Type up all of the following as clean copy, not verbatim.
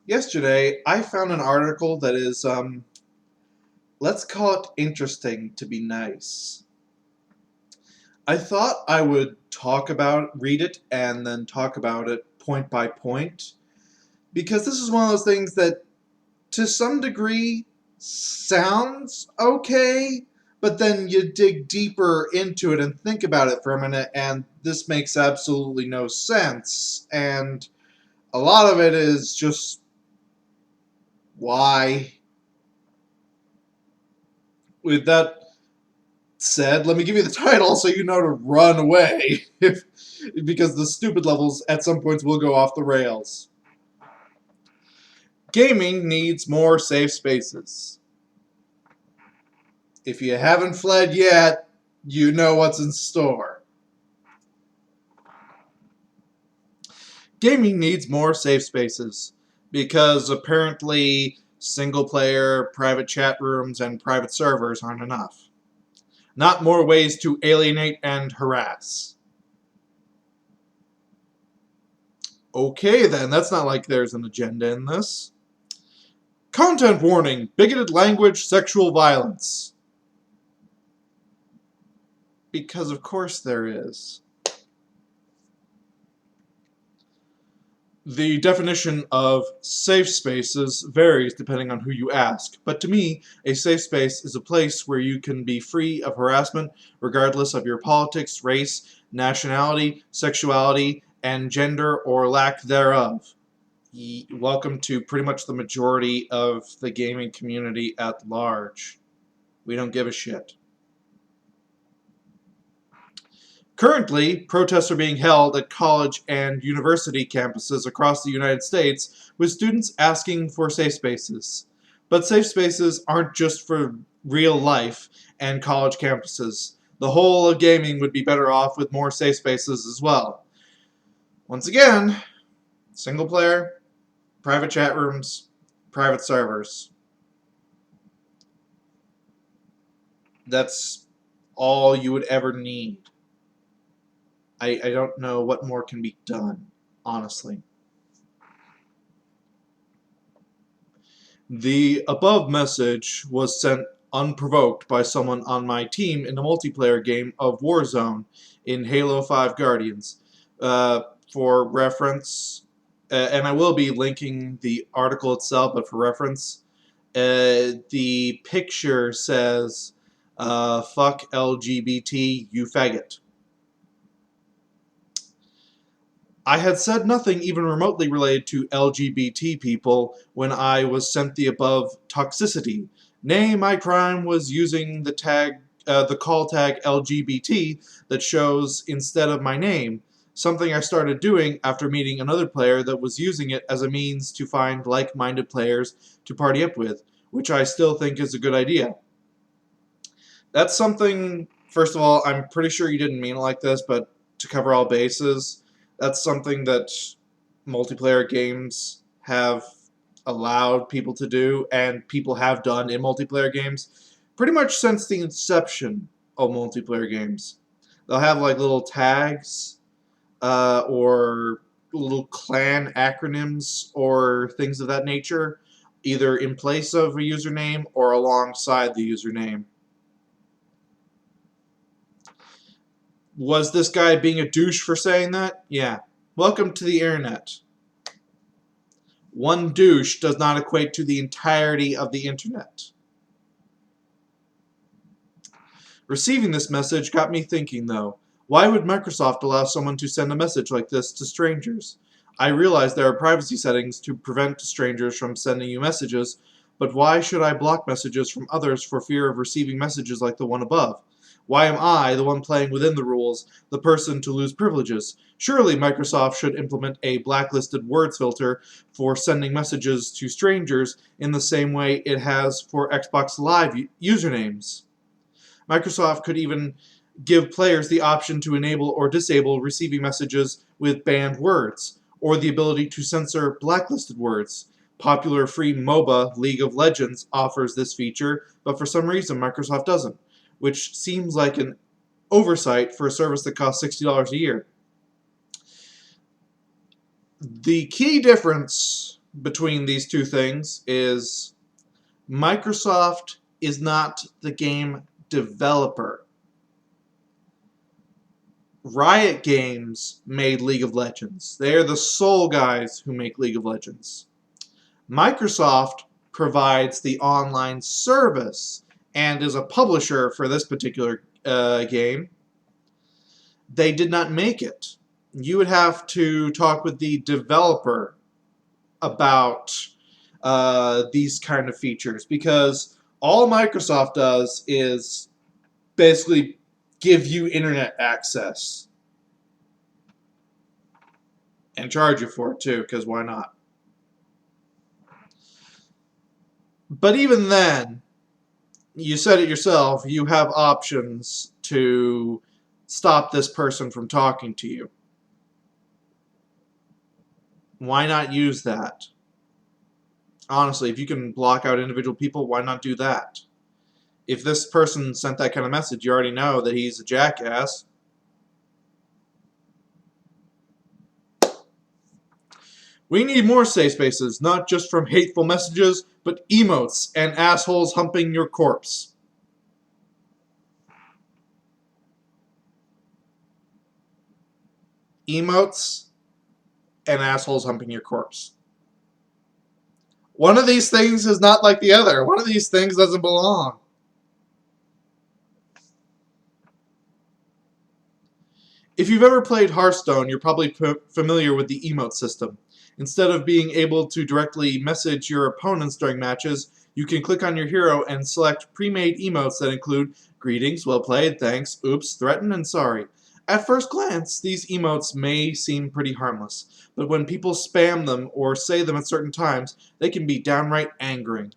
Yesterday, I found an article that is, let's call it interesting to be nice. I thought I would read it, and then talk about it point by point, because this is one of those things that, to some degree, sounds okay, but then you dig deeper into it and think about it for a minute, and this makes absolutely no sense, and a lot of it is just, why? With that said, let me give you the title so you know to run away, because the stupid levels at some points will go off the rails. Gaming needs more safe spaces. If you haven't fled yet, you know what's in store. Gaming needs more safe spaces, because apparently single-player, private chat rooms, and private servers aren't enough. Not more ways to alienate and harass. Okay then, that's not like there's an agenda in this. Content warning, bigoted language, sexual violence. Because of course there is. The definition of safe spaces varies depending on who you ask, but to me, a safe space is a place where you can be free of harassment regardless of your politics, race, nationality, sexuality, and gender or lack thereof. Welcome to pretty much the majority of the gaming community at large. We don't give a shit. Currently, protests are being held at college and university campuses across the United States, with students asking for safe spaces. But safe spaces aren't just for real life and college campuses. The whole of gaming would be better off with more safe spaces as well. Once again, single player, private chat rooms, private servers. That's all you would ever need. I don't know what more can be done, honestly. The above message was sent unprovoked by someone on my team in a multiplayer game of Warzone in Halo 5 Guardians. For reference, and I will be linking the article itself, but for reference, the picture says, fuck LGBT, you faggot. I had said nothing even remotely related to LGBT people when I was sent the above toxicity. Nay, my crime was using the call tag LGBT that shows instead of my name, something I started doing after meeting another player that was using it as a means to find like-minded players to party up with, which I still think is a good idea. That's something, first of all, I'm pretty sure you didn't mean it like this, but to cover all bases, that's something that multiplayer games have allowed people to do, and people have done in multiplayer games pretty much since the inception of multiplayer games. They'll have like little tags or little clan acronyms or things of that nature, either in place of a username or alongside the username. Was this guy being a douche for saying that? Yeah. Welcome to the internet. One douche does not equate to the entirety of the internet. Receiving this message got me thinking, though. Why would Microsoft allow someone to send a message like this to strangers? I realize there are privacy settings to prevent strangers from sending you messages, but why should I block messages from others for fear of receiving messages like the one above? Why am I, the one playing within the rules, the person to lose privileges? Surely Microsoft should implement a blacklisted words filter for sending messages to strangers in the same way it has for Xbox Live usernames. Microsoft could even give players the option to enable or disable receiving messages with banned words, or the ability to censor blacklisted words. Popular free MOBA League of Legends offers this feature, but for some reason Microsoft doesn't, which seems like an oversight for a service that costs $60 a year. The key difference between these two things is Microsoft is not the game developer. Riot Games made League of Legends. They are the sole guys who make League of Legends. Microsoft provides the online service and is a publisher for this particular game. They did not make it. You would have to talk with the developer about these kind of features, because all Microsoft does is basically give you internet access and charge you for it too, because why not? But even then, you said it yourself, you have options to stop this person from talking to you. Why not use that? Honestly, if you can block out individual people, why not do that? If this person sent that kind of message, you already know that he's a jackass. We need more safe spaces, not just from hateful messages, but emotes and assholes humping your corpse. Emotes and assholes humping your corpse. One of these things is not like the other. One of these things doesn't belong. If you've ever played Hearthstone, you're probably familiar with the emote system. Instead of being able to directly message your opponents during matches, you can click on your hero and select pre-made emotes that include greetings, well played, thanks, oops, threaten, and sorry. At first glance, these emotes may seem pretty harmless, but when people spam them or say them at certain times, they can be downright angering.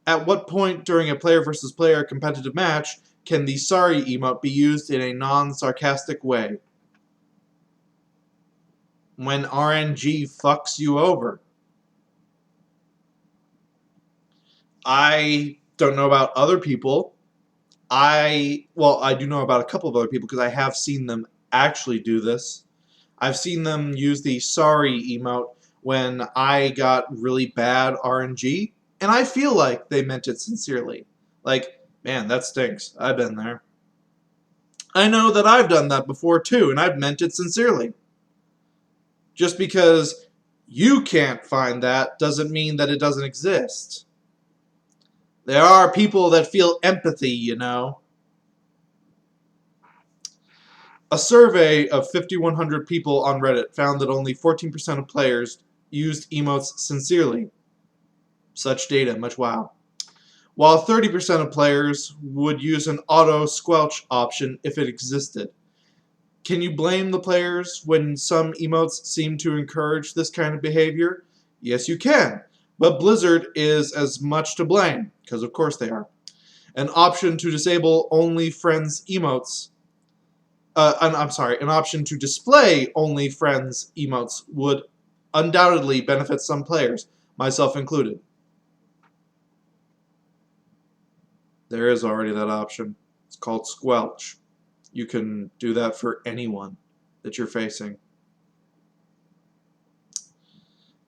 At what point during a player versus player competitive match can the sorry emote be used in a non-sarcastic way? When RNG fucks you over. I don't know about other people. I do know about a couple of other people because I have seen them actually do this. I've seen them use the sorry emote when I got really bad RNG, and I feel like they meant it sincerely. Like, man, that stinks. I've been there. I know that I've done that before too, and I've meant it sincerely. Just because you can't find that doesn't mean that it doesn't exist. There are people that feel empathy, you know. A survey of 5,100 people on Reddit found that only 14% of players used emotes sincerely. Such data, much wow. While 30% of players would use an auto squelch option if it existed. Can you blame the players when some emotes seem to encourage this kind of behavior? Yes, you can. But Blizzard is as much to blame, because of course they are. An option to disable only friends emotes. An option to display only friends emotes would undoubtedly benefit some players, myself included. There is already that option. It's called Squelch. You can do that for anyone that you're facing.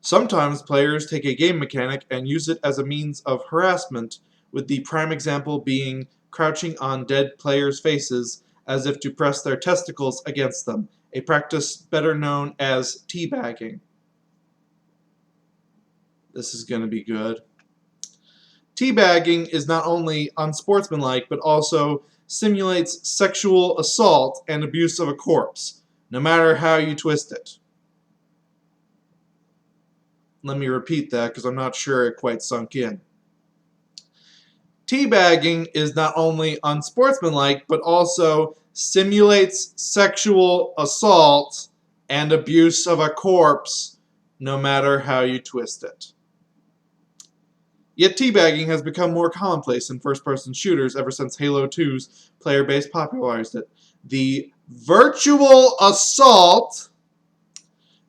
Sometimes players take a game mechanic and use it as a means of harassment, with the prime example being crouching on dead players' faces as if to press their testicles against them, a practice better known as teabagging. This is going to be good. Teabagging is not only unsportsmanlike, but also simulates sexual assault and abuse of a corpse, no matter how you twist it. Let me repeat that because I'm not sure it quite sunk in. Teabagging is not only unsportsmanlike, but also simulates sexual assault and abuse of a corpse, no matter how you twist it. Yet teabagging has become more commonplace in first-person shooters ever since Halo 2's player base popularized it. The virtual assault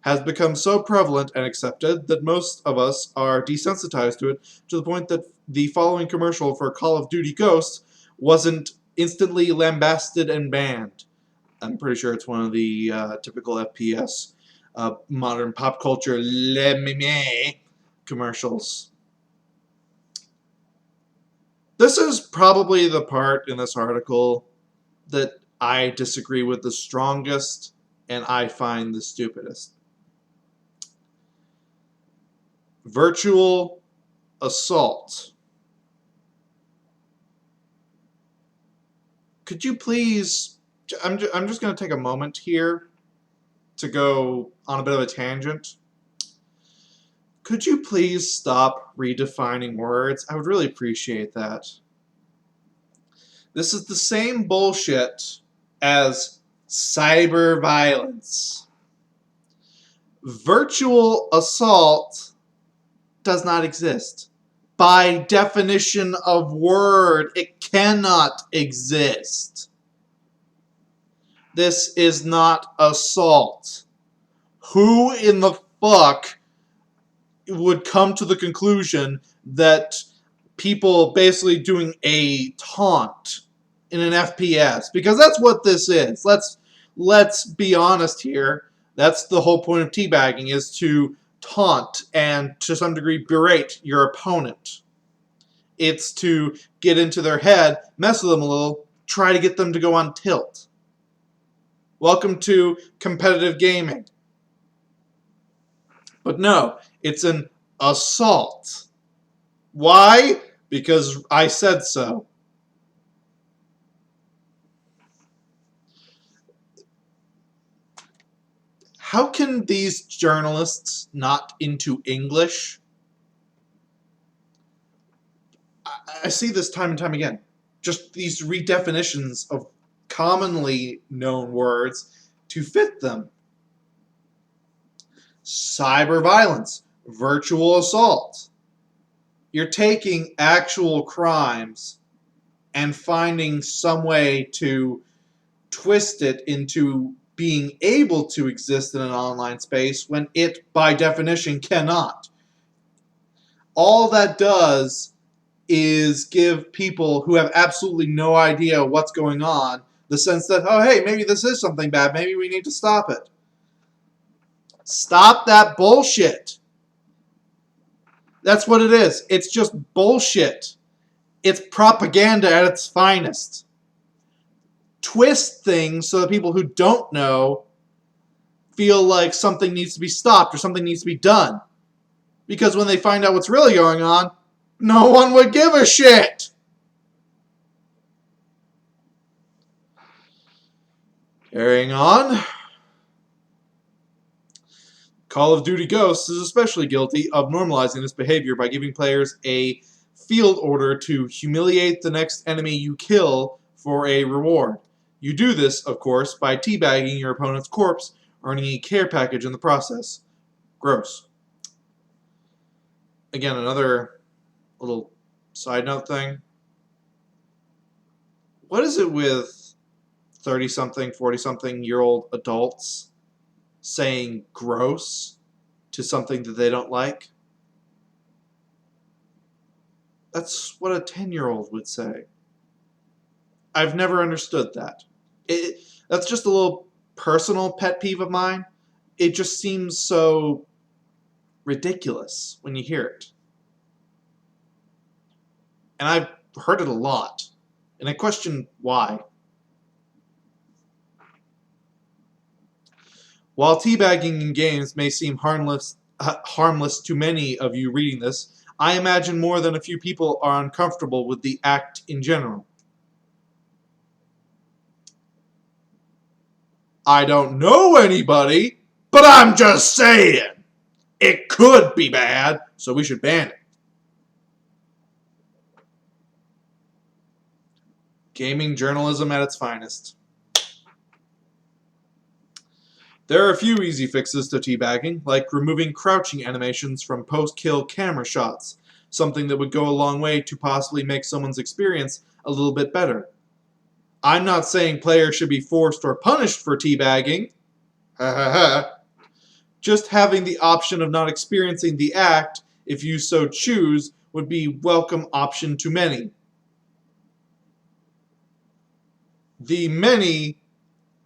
has become so prevalent and accepted that most of us are desensitized to it, to the point that the following commercial for Call of Duty Ghosts wasn't instantly lambasted and banned. I'm pretty sure it's one of the typical FPS modern pop culture meme. commercials. This is probably the part in this article that I disagree with the strongest and I find the stupidest. Virtual assault. Could you please... I'm just going to take a moment here to go on a bit of a tangent. Could you please stop redefining words? I would really appreciate that. This is the same bullshit as cyber violence. Virtual assault does not exist. By definition of word, it cannot exist. This is not assault. Who in the fuck would come to the conclusion that people basically doing a taunt in an FPS? Because that's what this is. Let's be honest here. That's the whole point of teabagging, is to taunt and to some degree berate your opponent. It's to get into their head, mess with them a little, try to get them to go on tilt. Welcome to competitive gaming. But no, it's an assault. Why? Because I said so. How can these journalists not into English? I see this time and time again. Just these redefinitions of commonly known words to fit them. Cyber violence, virtual assault. You're taking actual crimes and finding some way to twist it into being able to exist in an online space when it, by definition, cannot. All that does is give people who have absolutely no idea what's going on the sense that, oh, hey, maybe this is something bad. Maybe we need to stop it. Stop that bullshit. That's what it is. It's just bullshit. It's propaganda at its finest. Twist things so that people who don't know feel like something needs to be stopped or something needs to be done. Because when they find out what's really going on, no one would give a shit. Carrying on. Call of Duty Ghosts is especially guilty of normalizing this behavior by giving players a field order to humiliate the next enemy you kill for a reward. You do this, of course, by teabagging your opponent's corpse, earning a care package in the process. Gross. Again, another little side note thing. What is it with 30-something, 40-something-year-old adults saying gross to something that they don't like? That's what a 10-year-old would say. I've never understood that. That's just a little personal pet peeve of mine. It just seems so ridiculous when you hear it. And I've heard it a lot. And I question why. While teabagging in games may seem harmless to many of you reading this, I imagine more than a few people are uncomfortable with the act in general. I don't know anybody, but I'm just saying. It could be bad, so we should ban it. Gaming journalism at its finest. There are a few easy fixes to teabagging, like removing crouching animations from post-kill camera shots, something that would go a long way to possibly make someone's experience a little bit better. I'm not saying players should be forced or punished for teabagging. Just having the option of not experiencing the act, if you so choose, would be a welcome option to many. The many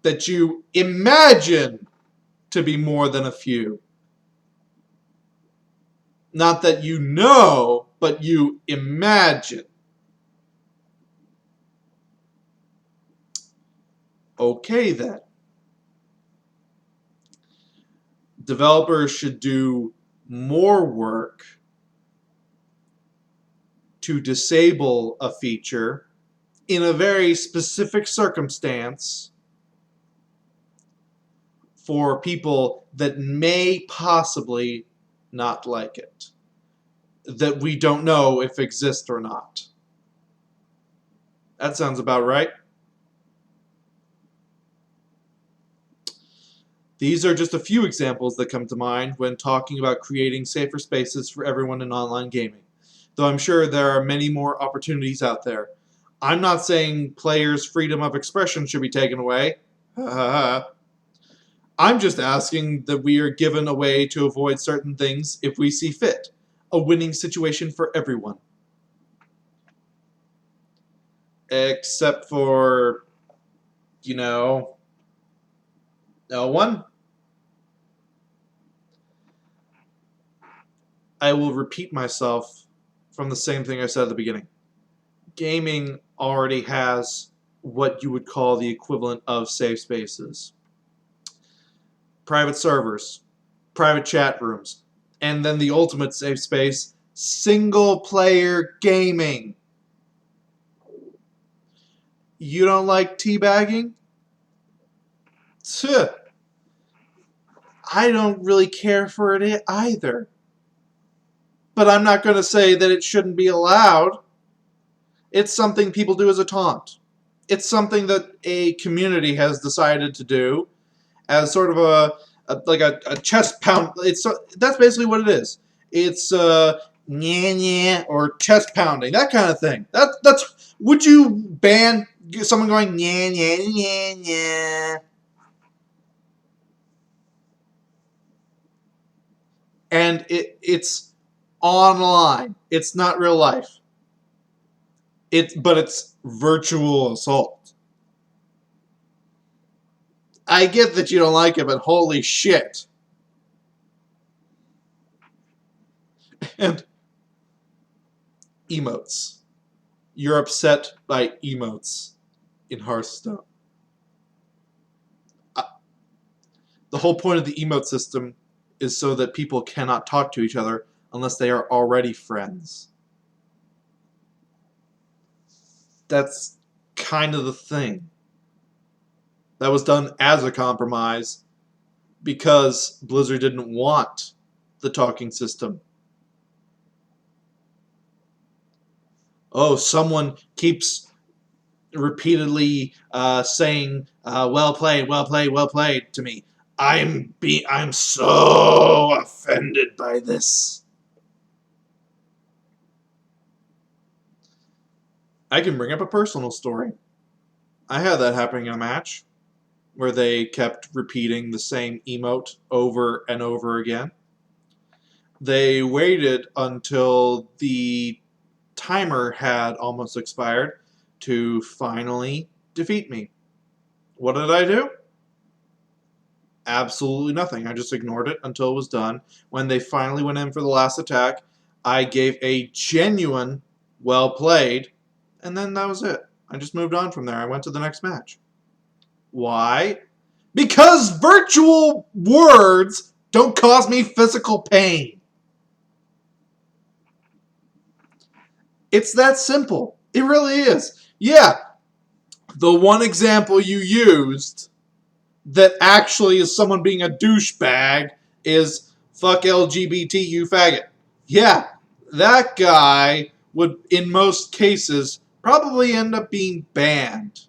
that you imagine to be more than a few. Not that you know, but you imagine. Okay, then. Developers should do more work to disable a feature in a very specific circumstance for people that may possibly not like it, that we don't know if exist or not. That sounds about right. These are just a few examples that come to mind when talking about creating safer spaces for everyone in online gaming, though I'm sure there are many more opportunities out there. I'm not saying players' freedom of expression should be taken away. I'm just asking that we are given a way to avoid certain things if we see fit. A winning situation for everyone. Except for, no one. I will repeat myself from the same thing I said at the beginning. Gaming already has what you would call the equivalent of safe spaces. Private servers, private chat rooms, and then the ultimate safe space, single-player gaming. You don't like teabagging? I don't really care for it either. But I'm not going to say that it shouldn't be allowed. It's something people do as a taunt. It's something that a community has decided to do as sort of a chest pound. That's basically what it is. It's or chest pounding, that kind of thing. That's would you ban someone going nya nya nya nya? And it's online. It's not real life. But it's virtual assault. I get that you don't like it, but holy shit. And emotes. You're upset by emotes in Hearthstone. The whole point of the emote system is so that people cannot talk to each other unless they are already friends. That's kind of the thing. That was done as a compromise because Blizzard didn't want the talking system. Oh, someone keeps repeatedly saying well played, well played, well played to me. I'm so offended by this. I can bring up a personal story. I had that happening in a match where they kept repeating the same emote over and over again. They waited until the timer had almost expired to finally defeat me. What did I do? Absolutely nothing. I just ignored it until it was done. When they finally went in for the last attack, I gave a genuine well played, and then that was it. I just moved on from there. I went to the next match. Why? Because virtual words don't cause me physical pain. It's that simple. It really is. Yeah, the one example you used that actually is someone being a douchebag is fuck LGBT, you faggot. Yeah, that guy would, in most cases, probably end up being banned.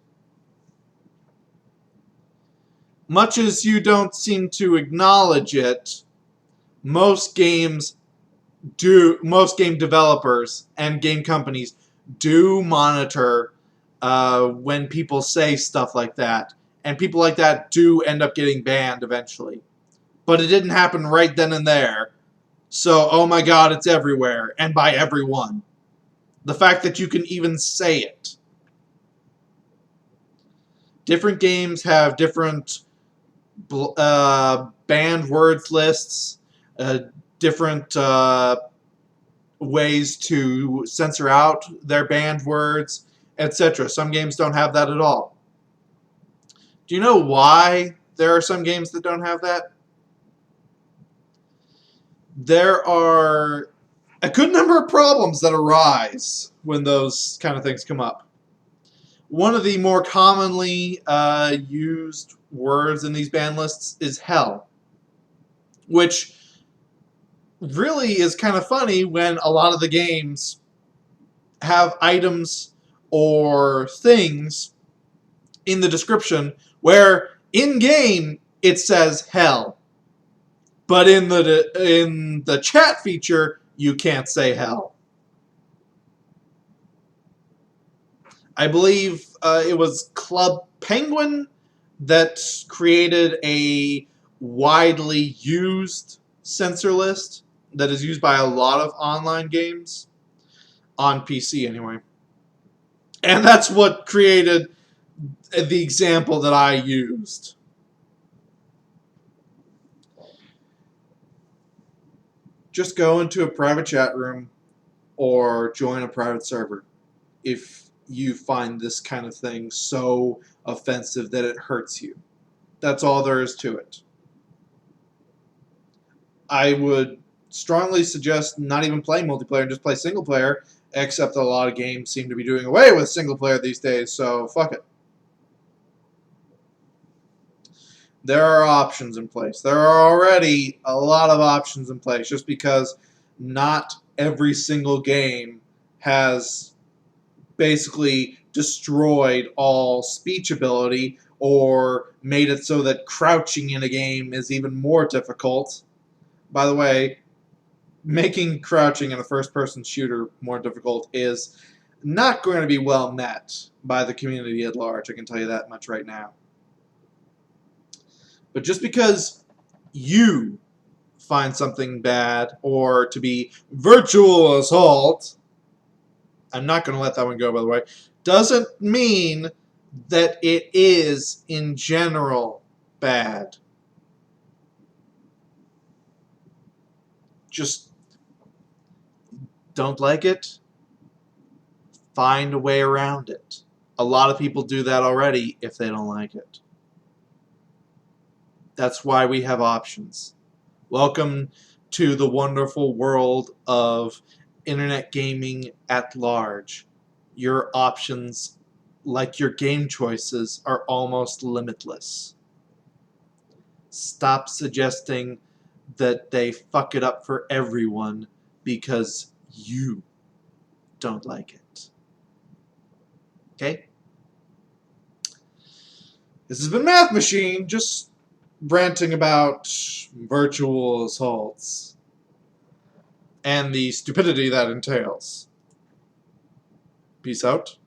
Much as you don't seem to acknowledge it, most game developers and game companies do monitor when people say stuff like that. And people like that do end up getting banned eventually. But it didn't happen right then and there. So, oh my god, it's everywhere. And by everyone. The fact that you can even say it. Different games have different banned words lists, different ways to censor out their banned words, etc. Some games don't have that at all. Do you know why there are some games that don't have that? There are a good number of problems that arise when those kind of things come up. One of the more commonly used words in these ban lists is hell, which really is kind of funny when a lot of the games have items or things in the description where in-game it says hell, but in the chat feature you can't say hell. I believe it was Club Penguin that created a widely used censor list that is used by a lot of online games, on PC anyway. And that's what created the example that I used. Just go into a private chat room or join a private server if you find this kind of thing so offensive that it hurts you. That's all there is to it. I would strongly suggest not even playing multiplayer and just play single player, except that a lot of games seem to be doing away with single player these days, so fuck it. There are options in place. There are already a lot of options in place just because not every single game has basically destroyed all speech ability or made it so that crouching in a game is even more difficult. By the way, making crouching in a first-person shooter more difficult is not going to be well met by the community at large. I can tell you that much right now. But just because you find something bad or to be virtual assault, I'm not going to let that one go, by the way, doesn't mean that it is, in general, bad. Just don't like it, find a way around it. A lot of people do that already if they don't like it. That's why we have options. Welcome to the wonderful world of internet gaming at large. Your options, like your game choices, are almost limitless. Stop suggesting that they fuck it up for everyone because you don't like it. Okay? This has been Math Machine, just ranting about virtual assaults and the stupidity that entails. Peace out.